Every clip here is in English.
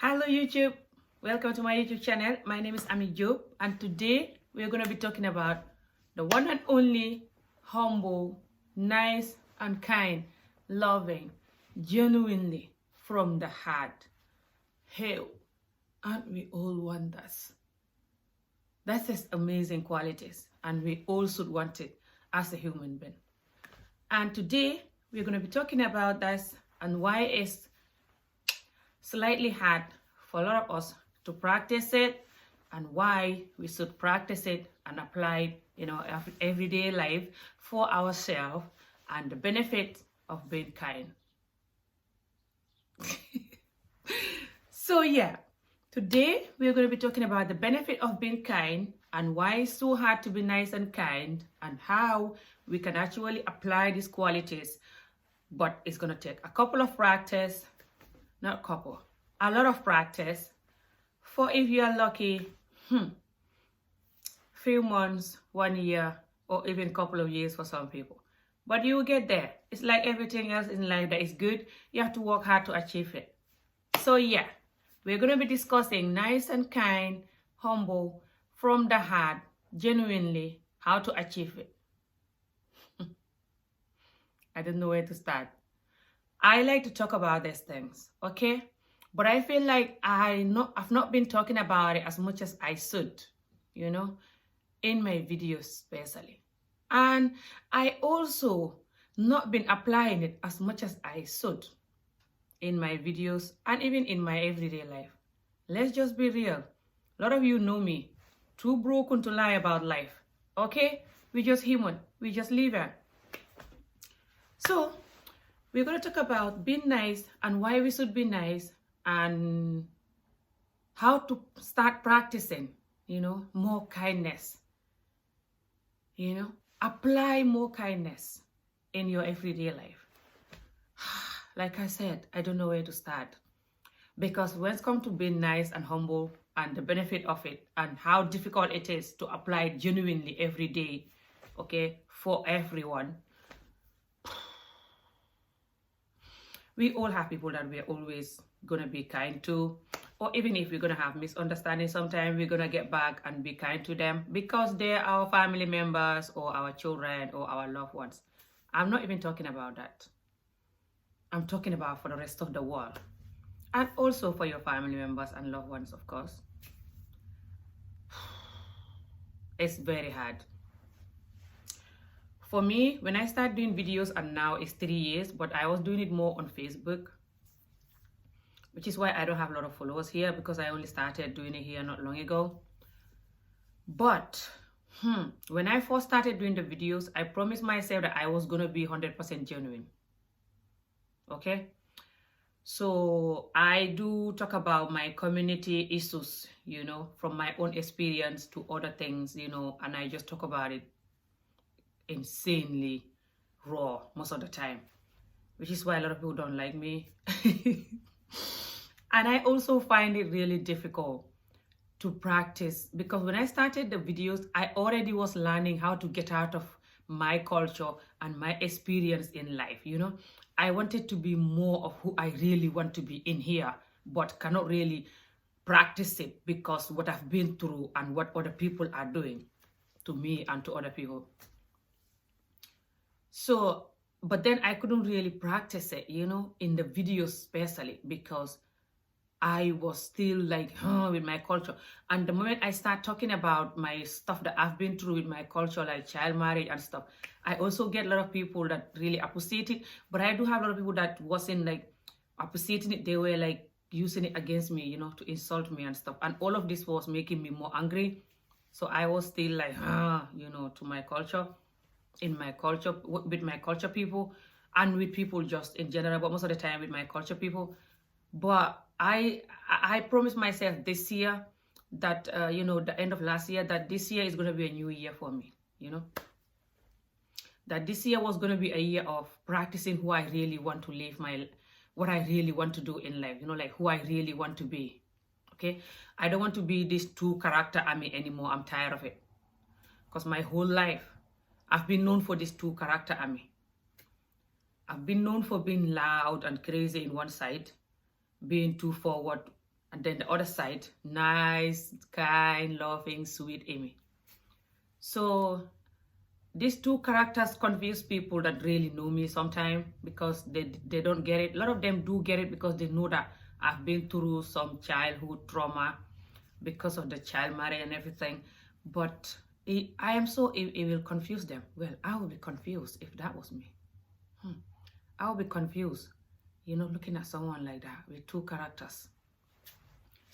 Hello YouTube, welcome to my YouTube channel. My name is Ami Job and today we're going to be talking about the one and only humble, nice and kind, loving, genuinely from the heart. Hell, aren't we all wonders? That's just amazing qualities and we all should want it as a human being. And today we're going to be talking about this and why it's slightly hard for a lot of us to practice it and why we should practice it and apply it in our everyday life for ourselves and the benefit of being kind. So yeah, today we're going to be talking about the benefit of being kind and why it's so hard to be nice and kind and how we can actually apply these qualities. But it's going to take a couple of practice, not a couple, a lot of practice. For if you are lucky, few months, 1 year, or even a couple of years for some people. But you will get there. It's like everything else in life that is good. You have to work hard to achieve it. So yeah, we're going to be discussing nice and kind, humble, from the heart, genuinely, how to achieve it. I don't know where to start. I like to talk about these things, okay? But I feel like I've not been talking about it as much as I should, in my videos especially. And I also not been applying it as much as I should in my videos and even in my everyday life. Let's just be real. A lot of you know me. Too broken to lie about life, okay? We're just human. We just live here. So, we're going to talk about being nice and why we should be nice and how to start practicing, more kindness. Apply more kindness in your everyday life. Like I said, I don't know where to start. Because when it comes to being nice and humble and the benefit of it and how difficult it is to apply it genuinely every day, okay, for everyone, we all have people that we're always going to be kind to, or even if we're going to have misunderstanding, sometimes we're going to get back and be kind to them because they're our family members or our children or our loved ones. I'm not even talking about that. I'm talking about for the rest of the world and also for your family members and loved ones, of course. It's very hard. For me, when I started doing videos, and now it's 3 years, but I was doing it more on Facebook, which is why I don't have a lot of followers here because I only started doing it here not long ago. But when I first started doing the videos, I promised myself that I was going to be 100% genuine. Okay? So I do talk about my community issues, from my own experience to other things, and I just talk about it insanely raw most of the time, which is why a lot of people don't like me. And I also find it really difficult to practice because when I started the videos, I already was learning how to get out of my culture and my experience in life. I wanted to be more of who I really want to be in here, but cannot really practice it because what I've been through and what other people are doing to me and to other people. So, but then I couldn't really practice it, in the videos especially because I was still like, with my culture. And the moment I start talking about my stuff that I've been through with my culture, like child marriage and stuff, I also get a lot of people that really appreciate it. But I do have a lot of people that wasn't like appreciating it. They were like using it against me, to insult me and stuff. And all of this was making me more angry. So I was still like, to my culture, in my culture, with my culture people and with people just in general, but most of the time with my culture people. But I promised myself this year that, the end of last year, that this year is going to be a new year for me, That this year was going to be a year of practicing who I really want to live what I really want to do in life, like who I really want to be, okay? I don't want to be this two-character Ami anymore. I'm tired of it. Because my whole life, I've been known for this two-character Ami. I've been known for being loud and crazy in one side, being too forward And then the other side, nice, kind, loving, sweet Amy. So these two characters confuse people that really know me sometimes because they don't get it. A lot of them do get it because they know that I've been through some childhood trauma because of the child marriage and everything. But I am so, it will confuse them. Well, I would be confused if that was me. I would be confused, looking at someone like that with two characters.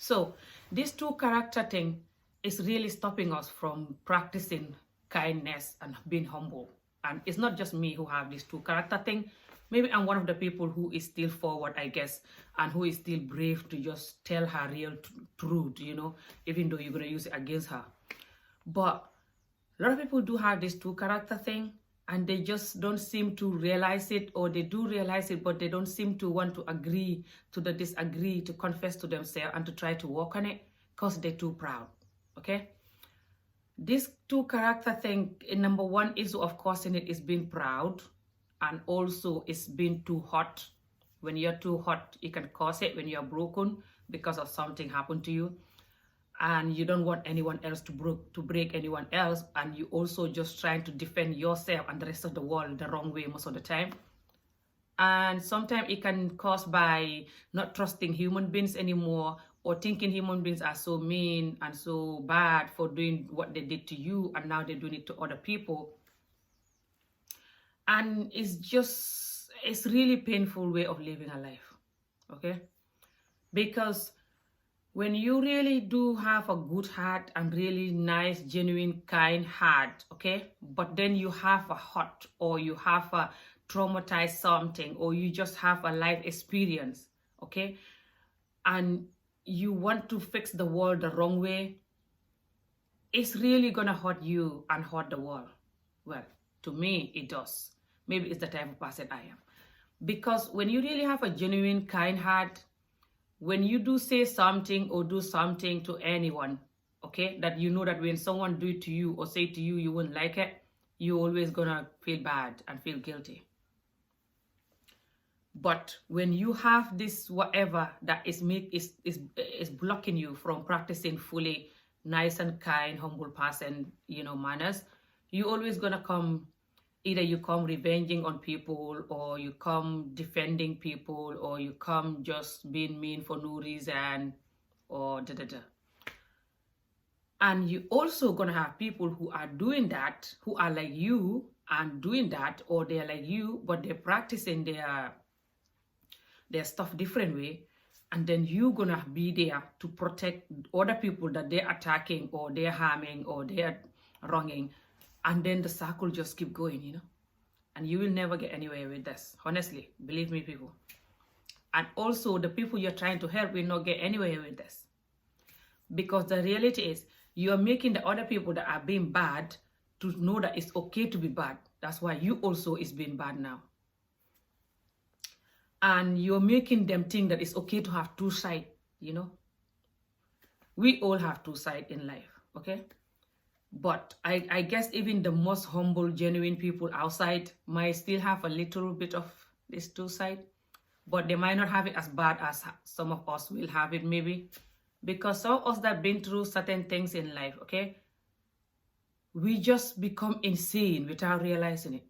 So this two character thing is really stopping us from practicing kindness and being humble. And it's not just me who have this two character thing. Maybe I'm one of the people who is still forward, I guess, and who is still brave to just tell her real truth, even though you're going to use it against her. But a lot of people do have this two character thing, and they just don't seem to realize it, or they do realize it, but they don't seem to want to agree to the disagree, to confess to themselves and to try to work on it because they're too proud, okay? This two character thing, number one issue, of course, in it is being proud, and also it's being too hot. When you're too hot, it can cause it when you're broken because of something happened to you. And you don't want anyone else to break anyone else, and you also just trying to defend yourself and the rest of the world the wrong way most of the time. And sometimes it can cause by not trusting human beings anymore, or thinking human beings are so mean and so bad for doing what they did to you, and now they're doing it to other people. And it's really painful way of living a life, okay? Because when you really do have a good heart and really nice, genuine, kind heart, okay? But then you have a hurt, or you have a traumatized something, or you just have a life experience, okay? And you want to fix the world the wrong way, it's really gonna hurt you and hurt the world. Well, to me, it does. Maybe it's the type of person I am. Because when you really have a genuine, kind heart, when you do say something or do something to anyone, okay, that you know that when someone do it to you or say to you, you wouldn't like it, you're always gonna feel bad and feel guilty. But when you have this whatever that is blocking you from practicing fully nice and kind, humble person, manners, you always gonna come, either you come revenging on people, or you come defending people, or you come just being mean for no reason, or da-da-da. And you also gonna have people who are doing that, who are like you and doing that, or they're like you, but they're practicing their stuff different way. And then you gonna be there to protect other people that they're attacking, or they're harming, or they're wronging. And then the circle just keep going, And you will never get anywhere with this. Honestly, believe me, people. And also, the people you're trying to help will not get anywhere with this. Because the reality is, you are making the other people that are being bad to know that it's okay to be bad. That's why you also is being bad now. And you're making them think that it's okay to have two sides, We all have two sides in life, okay? But I guess even the most humble, genuine people outside might still have a little bit of this two side, but they might not have it as bad as some of us will have it, maybe. Because some of us that have been through certain things in life, okay, we just become insane without realizing it,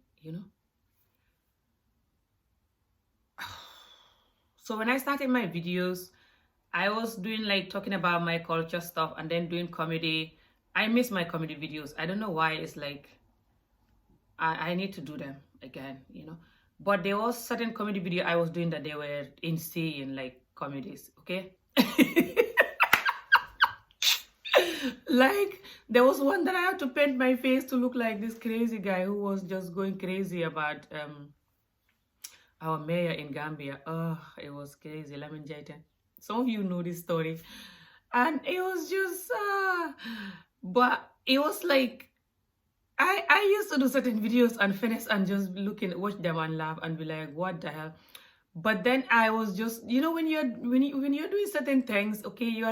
So when I started my videos, I was doing talking about my culture stuff and then doing comedy. I miss my comedy videos. I don't know why. It's I need to do them again, But there was certain comedy video I was doing that they were insane, comedies, okay? There was one that I had to paint my face to look like this crazy guy who was just going crazy about our mayor in Gambia. Oh, it was crazy. Lamin Jaita. Some of you know this story. And it was just... But it was I used to do certain videos and finish and just watch them and laugh and be like, what the hell? But then I was just, when you're doing certain things, okay,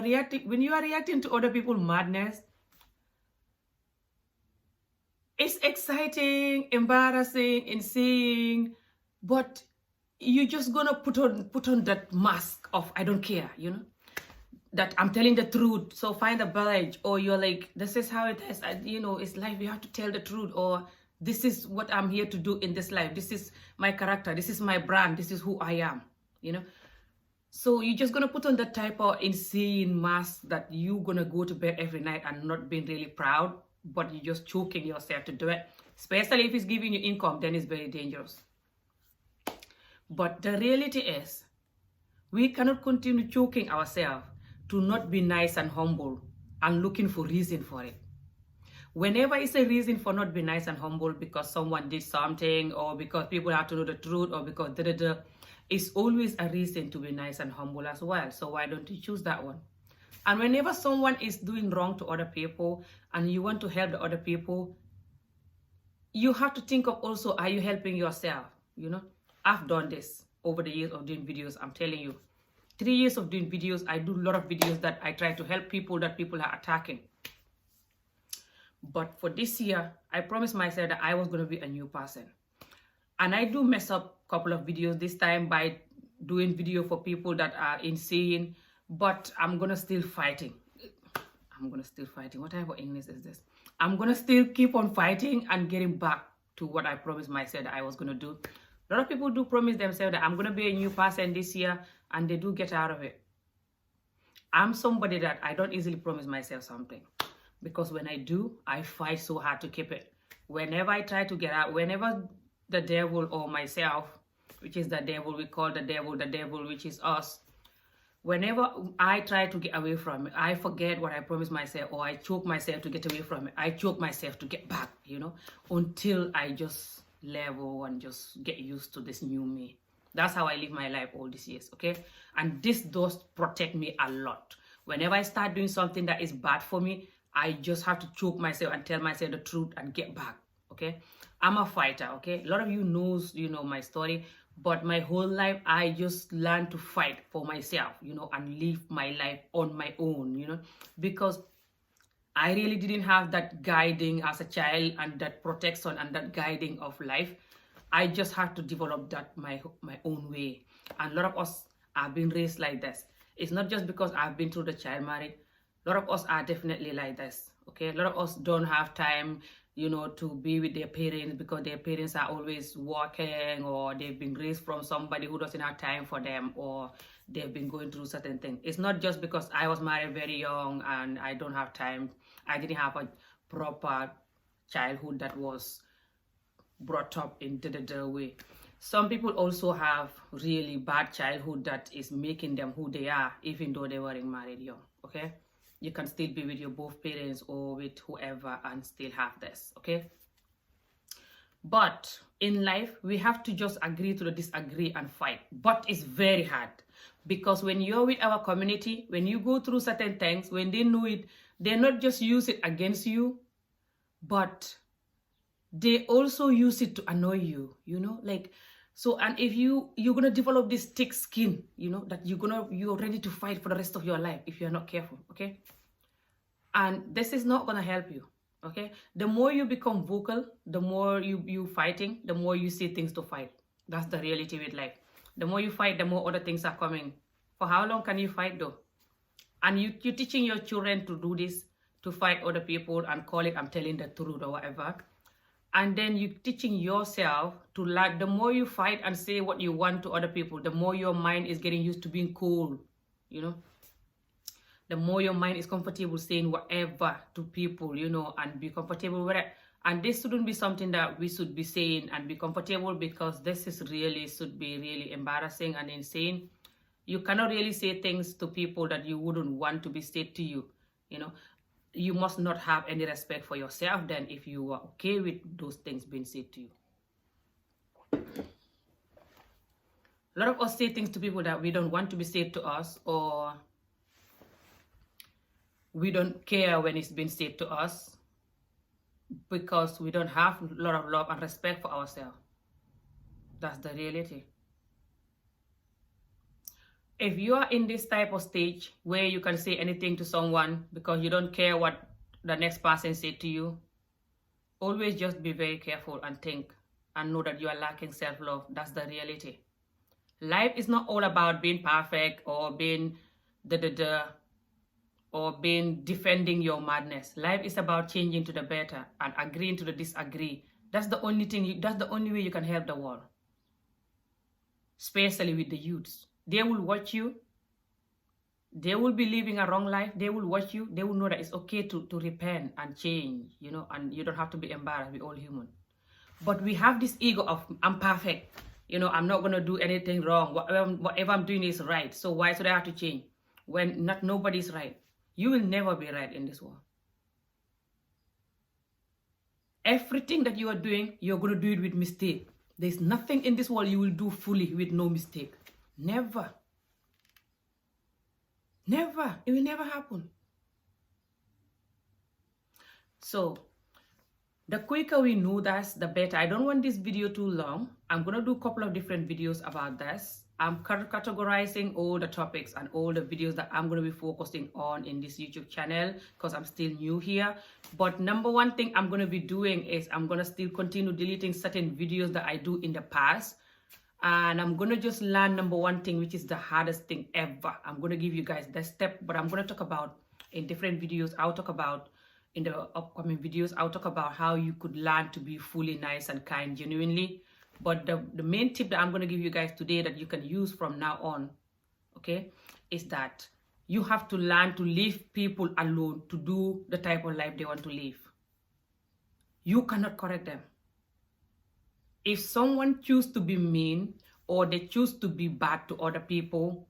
when you are reacting to other people's madness, it's exciting, embarrassing, insane, but you're just gonna put on that mask of I don't care, that I'm telling the truth, so find the badge, or you're like, this is how it is, it's life, you have to tell the truth, or this is what I'm here to do in this life, this is my character, this is my brand, this is who I am, so you're just gonna put on that type of insane mask that you're gonna go to bed every night and not being really proud, but you're just choking yourself to do it, especially if it's giving you income, then it's very dangerous. But the reality is, we cannot continue choking ourselves to not be nice and humble and looking for reason for it. Whenever it's a reason for not being nice and humble because someone did something, or because people have to know the truth, or because it's always a reason to be nice and humble as well. So why don't you choose that one? And whenever someone is doing wrong to other people and you want to help the other people, you have to think of also, are you helping yourself? I've done this over the years of doing videos. I'm telling you, 3 years of doing videos, I do a lot of videos that I try to help people that people are attacking. But for this year, I promised myself that I was going to be a new person. And I do mess up a couple of videos this time by doing video for people that are insane, but I'm going to still fighting. What type of English is this? I'm going to still keep on fighting and getting back to what I promised myself that I was going to do. A lot of people do promise themselves that I'm going to be a new person this year, and they do get out of it. I'm somebody that I don't easily promise myself something, because when I do, I fight so hard to keep it. Whenever I try to get out, whenever the devil or myself, which is the devil, we call the devil, which is us, whenever I try to get away from it, I forget what I promised myself, or I choke myself to get away from it. I choke myself to get back, until I just level and just get used to this new me. That's how I live my life all these years, okay? And this does protect me a lot. Whenever I start doing something that is bad for me, I just have to choke myself and tell myself the truth and get back, okay? I'm a fighter, okay? A lot of you knows, my story, but my whole life, I just learned to fight for myself, and live my life on my own, because I really didn't have that guiding as a child, and that protection and that guiding of life. I just had to develop that my own way. And a lot of us are being raised like this. It's not just because I've been through the child marriage. A lot of us are definitely like this, okay? A lot of us don't have time, to be with their parents because their parents are always working, or they've been raised from somebody who doesn't have time for them, or they've been going through certain things. It's not just because I was married very young and I don't have time. I didn't have a proper childhood that was brought up in the way. Some people also have really bad childhood that is making them who they are, even though they weren't married young, okay? You can still be with your both parents or with whoever and still have this, okay? But in life, we have to just agree to disagree and fight. But it's very hard, because when you're with our community, when you go through certain things, when they know it, they not just use it against you, but they also use it to annoy you, so. And if you're gonna develop this thick skin, that you're ready to fight for the rest of your life if you're not careful, okay? And this is not gonna help you, okay? The more you become vocal, the more you fighting, the more you see things to fight. That's the reality with life. The more you fight, the more other things are coming. For how long can you fight though? And you're teaching your children to do this, to fight other people and call it, I'm telling the truth or whatever. And then you're teaching yourself to the more you fight and say what you want to other people, the more your mind is getting used to being cool, The more your mind is comfortable saying whatever to people, and be comfortable with it. And this shouldn't be something that we should be saying and be comfortable, because this should be really embarrassing and insane. You cannot really say things to people that you wouldn't want to be said to you, You must not have any respect for yourself then if you are okay with those things being said to you. A lot of us say things to people that we don't want to be said to us, or we don't care when it's been said to us, because we don't have a lot of love and respect for ourselves. That's the reality. If you are in this type of stage where you can say anything to someone because you don't care what the next person said to you, always just be very careful and think and know that you are lacking self-love. That's the reality. Life is not all about being perfect or being or being defending your madness. Life is about changing to the better and agreeing to the disagree. That's the only thing, that's the only way you can help the world. Especially with the youths. They will watch you. They will be living a wrong life. They will watch you. They will know that it's okay to repent and change, you know, and you don't have to be embarrassed. We're all human. But we have this ego of, I'm perfect. You know, I'm not going to do anything wrong. Whatever I'm doing is right. So why should I have to change? When nobody's right. You will never be right in this world. Everything that you are doing, you're going to do it with mistake. There's nothing in this world you will do fully with no mistake. Never. Never. It will never happen. So, the quicker we know this, the better. I don't want this video too long. I'm going to do a couple of different videos about this. I'm categorizing all the topics and all the videos that I'm going to be focusing on in this YouTube channel because I'm still new here. But number one thing I'm going to be doing is I'm going to still continue deleting certain videos that I do in the past. And I'm going to just learn number one thing, which is the hardest thing ever. I'm going to give you guys that step, but I'm going to talk about in different videos. I'll talk about in the upcoming videos, I'll talk about how you could learn to be fully nice and kind genuinely. But the main tip that I'm going to give you guys today that you can use from now on, okay, is that you have to learn to leave people alone to do the type of life they want to live. You cannot correct them. If someone chooses to be mean or they choose to be bad to other people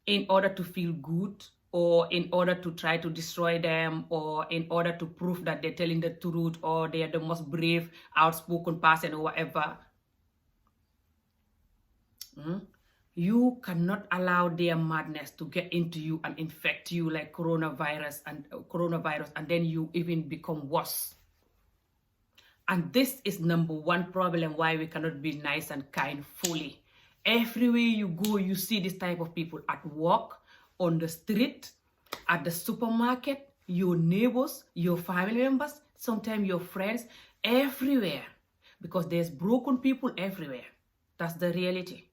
in order to feel good or in order to try to destroy them or in order to prove that they're telling the truth or they are the most brave, outspoken person or whatever, you cannot allow their madness to get into you and infect you like coronavirus and then you even become worse. And this is number one problem why we cannot be nice and kind fully. Everywhere you go, you see this type of people at work, on the street, at the supermarket, your neighbors, your family members, sometimes your friends, everywhere. Because there's broken people everywhere. That's the reality.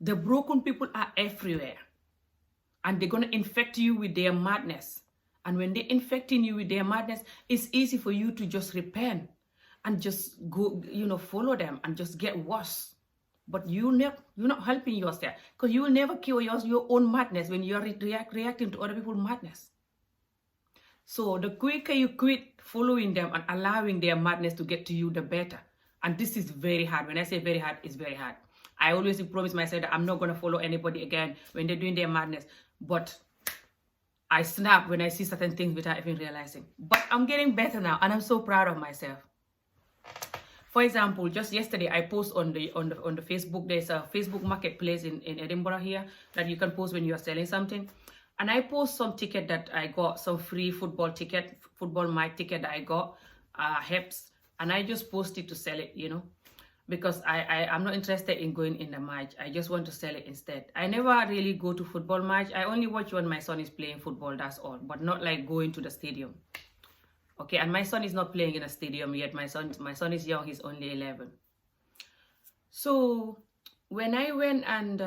The broken people are everywhere. And they're going to infect you with their madness. And when they're infecting you with their madness, it's easy for you to just repent and just go, follow them and just get worse. But you're not helping yourself because you will never cure your own madness when you're reacting to other people's madness. So the quicker you quit following them and allowing their madness to get to you, the better. And this is very hard. When I say very hard, it's very hard. I always promise myself that I'm not going to follow anybody again when they're doing their madness. But I snap when I see certain things without even realizing. But I'm getting better now, and I'm so proud of myself. For example, just yesterday I post on the Facebook. There's a Facebook marketplace in Edinburgh here that you can post when you are selling something. And I post some ticket that I got, some free football match ticket that I got, HEPs, and I just post it to sell it, because I'm not interested in going in the match. I just want to sell it instead. I never really go to football match. I only watch when my son is playing football, that's all. But not like going to the stadium. Okay, and my son is not playing in a stadium yet. My son is young, he's only 11. So when I went and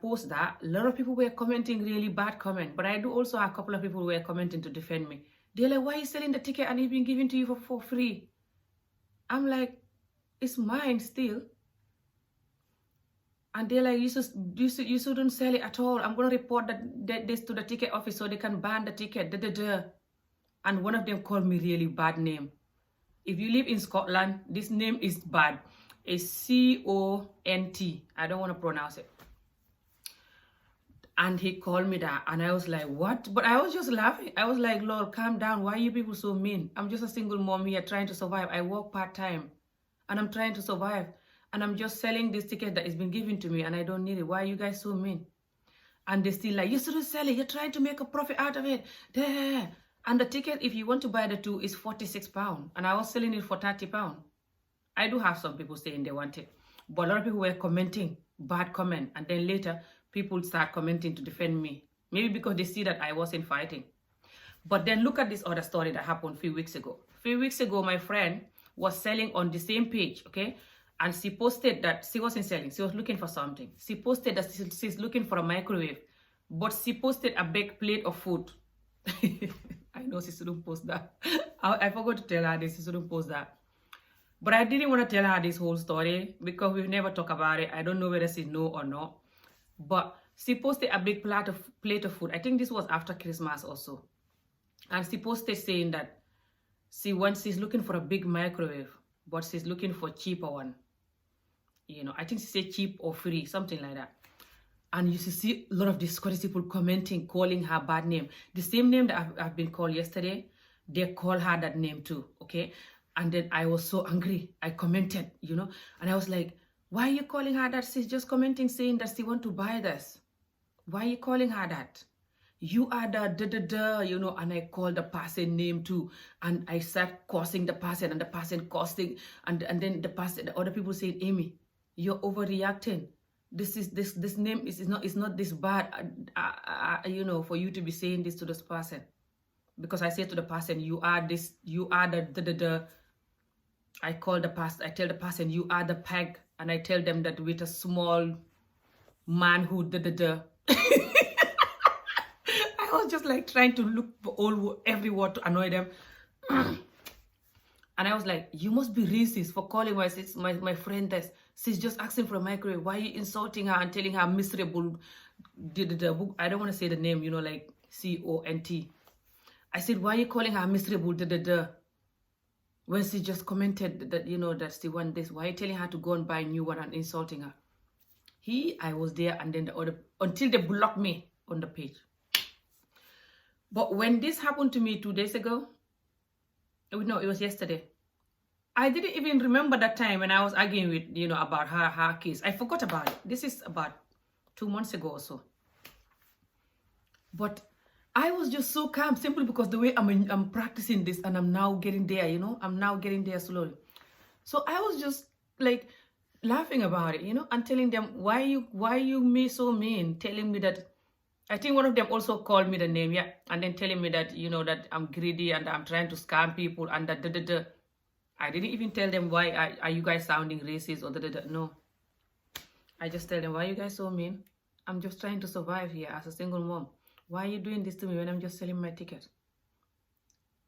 post that, a lot of people were commenting really bad comment. But I do also have a couple of people who were commenting to defend me. They're like, why are you selling the ticket and it's been given to you for free? I'm like, it's mine still. And they're like, you shouldn't sell it at all. I'm going to report this to the ticket office so they can ban the ticket. And one of them called me really bad name. If you live in Scotland, this name is bad. It's C-O-N-T. I don't want to pronounce it. And he called me that. And I was like, what? But I was just laughing. I was like, Lord, calm down. Why are you people so mean? I'm just a single mom here trying to survive. I work part-time. And I'm trying to survive. And I'm just selling this ticket that has been given to me and I don't need it. Why are you guys so mean? And they're still like, you shouldn't sell it. You're trying to make a profit out of it. There. And the ticket, if you want to buy the two, is £46. And I was selling it for £30. I do have some people saying they want it. But a lot of people were commenting, bad comment. And then later, people start commenting to defend me. Maybe because they see that I wasn't fighting. But then look at this other story that happened a few weeks ago. A few weeks ago, my friend was selling on the same page, okay? and she posted that she wasn't selling, she was looking for something. She posted that she's looking for a microwave, but she posted a big plate of food. I know she shouldn't post that. I forgot to tell her this, she shouldn't post that. But I didn't want to tell her this whole story because we've never talked about it. I don't know whether she know or not. But she posted a big plate of food. I think this was after Christmas also. And she posted saying that she's looking for a big microwave, but she's looking for a cheaper one. You know, I think she said cheap or free, something like that. And you see a lot of these Scottish people commenting, calling her bad name. The same name that I've been called yesterday, they call her that name too, okay? And then I was so angry. I commented, you know, and I was like, why are you calling her that? She's just commenting saying that she want to buy this. Why are you calling her that? You are the you know, and I called the person name too. And I start cursing the person and the person cursing. And then the other people saying, Amy, you're overreacting. This name is not this bad, you know, for you to be saying this to this person. Because I say to the person, you are the I call the person, I tell the person, you are the peg, and I tell them that with a small manhood, I was just like trying to look for every word to annoy them. And I was like, you must be racist for calling my friend this. She's just asking for a microwave. Why are you insulting her and telling her miserable? I don't want to say the name, you know, like CONT. I said, why are you calling her miserable? When she just commented that, you know, that she wants this. Why are you telling her to go and buy a new one and insulting her? I was there, and then the other, until they blocked me on the page. But when this happened to me 2 days ago, no, it was yesterday. I didn't even remember that time when I was arguing with, you know, about her case. I forgot about it. This is about 2 months ago or so. But I was just so calm simply because the way I'm practicing this, and I'm now getting there, you know, I'm now getting there slowly. So I was just like laughing about it, you know, and telling them, why you me so mean, telling me that. I think one of them also called me the name, yeah, and then telling me that, you know, that I'm greedy and I'm trying to scam people and that I didn't even tell them why are you guys sounding racist or no. I just tell them, why are you guys so mean? I'm just trying to survive here as a single mom. Why are you doing this to me when I'm just selling my ticket?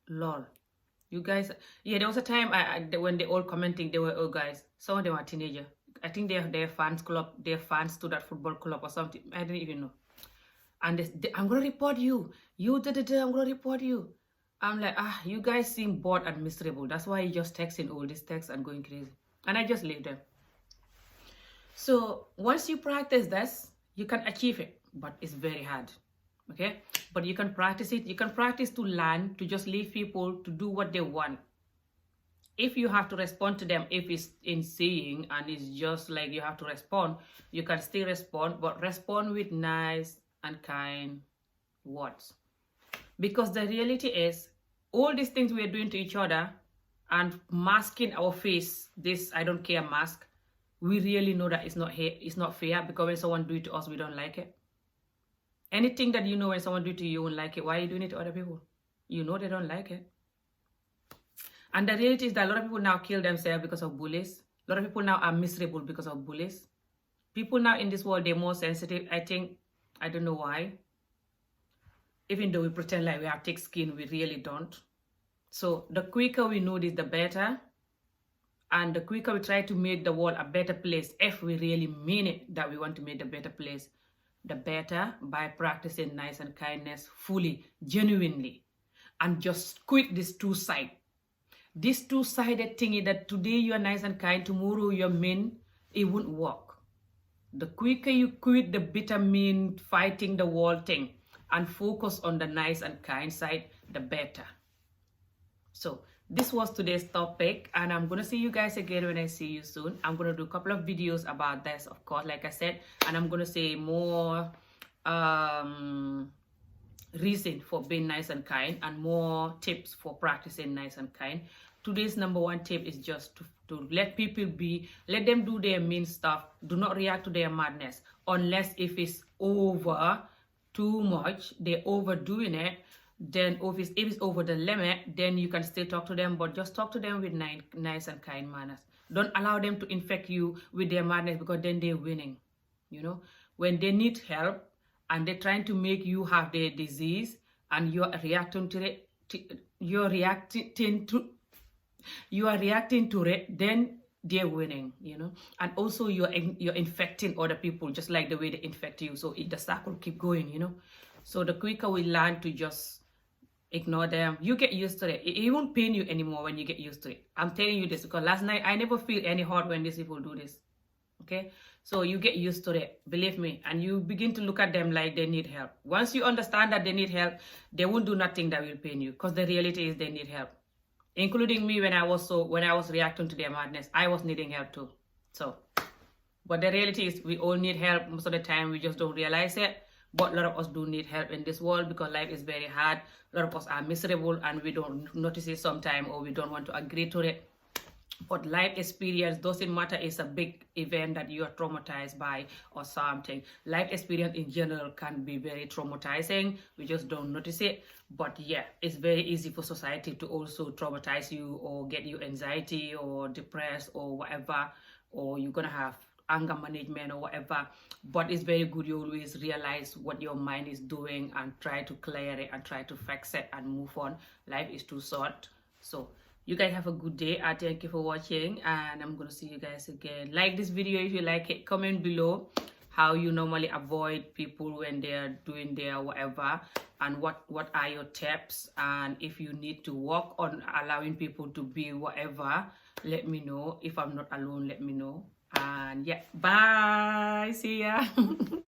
Lol. You guys, yeah, there was a time when they all commenting, they were, oh guys, some of them are teenagers. I think they're fans club, they're fans to that football club or something. I didn't even know. And I'm going to report you. I'm going to report you. I'm like, you guys seem bored and miserable. That's why you're just texting all these texts and going crazy. And I just leave them. So once you practice this, you can achieve it. But it's very hard. Okay? But you can practice it. You can practice to learn, to just leave people to do what they want. If you have to respond to them, if it's in saying and it's just like you have to respond, you can still respond. But respond with nice and kind words, because the reality is all these things we are doing to each other and masking our face, this I don't care mask, we really know that it's not fair, because when someone do it to us, we don't like it. Anything that you know when someone do it to you, you won't like it. Why are you doing it to other people? You know they don't like it. And the reality is that a lot of people now kill themselves because of bullies. A lot of people now are miserable because of bullies. People now in this world, they're more sensitive, I think. I don't know why. Even though we pretend like we have thick skin, we really don't. So the quicker we know this, the better. And the quicker we try to make the world a better place, if we really mean it that we want to make the better place, the better, by practicing nice and kindness fully, genuinely. And just quit this two-sided. This two-sided thingy that today you are nice and kind, tomorrow you're mean, it won't work. The quicker you quit the bitter, mean, fighting the wall thing and focus on the nice and kind side, the better. So this was today's topic, and I'm going to see you guys again when I see you soon. I'm going to do a couple of videos about this, of course, like I said, and I'm going to say more reason for being nice and kind and more tips for practicing nice and kind. Today's number one tip is just to let people be, let them do their mean stuff. Do not react to their madness unless if it's over too much, they're overdoing it. Then if it's over the limit, then you can still talk to them, but just talk to them with nice and kind manners. Don't allow them to infect you with their madness, because then they're winning. When they need help and they're trying to make you have their disease, and you're reacting to it, then they're winning. And also you're infecting other people just like the way they infect you. So the cycle keep going. So the quicker we learn to just ignore them, you get used to it. It won't pain you anymore when you get used to it. I'm telling you this because last night I never feel any hurt when these people do this. Okay, so you get used to it, believe me, and you begin to look at them like they need help. Once you understand that they need help, they won't do nothing that will pain you, because the reality is they need help. Including me, when I was reacting to their madness, I was needing help too. So, but the reality is we all need help. Most of the time we just don't realize it. But a lot of us do need help in this world because life is very hard. A lot of us are miserable and we don't notice it sometimes, or we don't want to agree to it. But life experience doesn't matter. It's a big event that you are traumatized by or something. Life experience in general can be very traumatizing. We just don't notice it. But yeah, it's very easy for society to also traumatize you or get you anxiety or depressed or whatever, or you're gonna have anger management or whatever. But it's very good you always realize what your mind is doing and try to clear it and try to fix it and move on. Life is too short. So you guys have a good day. I thank you for watching, and I'm gonna see you guys again. Like this video if you like it. Comment below how you normally avoid people when they're doing their whatever, and what are your tips, and if you need to work on allowing people to be whatever, let me know. If I'm not alone, let me know. And yeah, bye, see ya.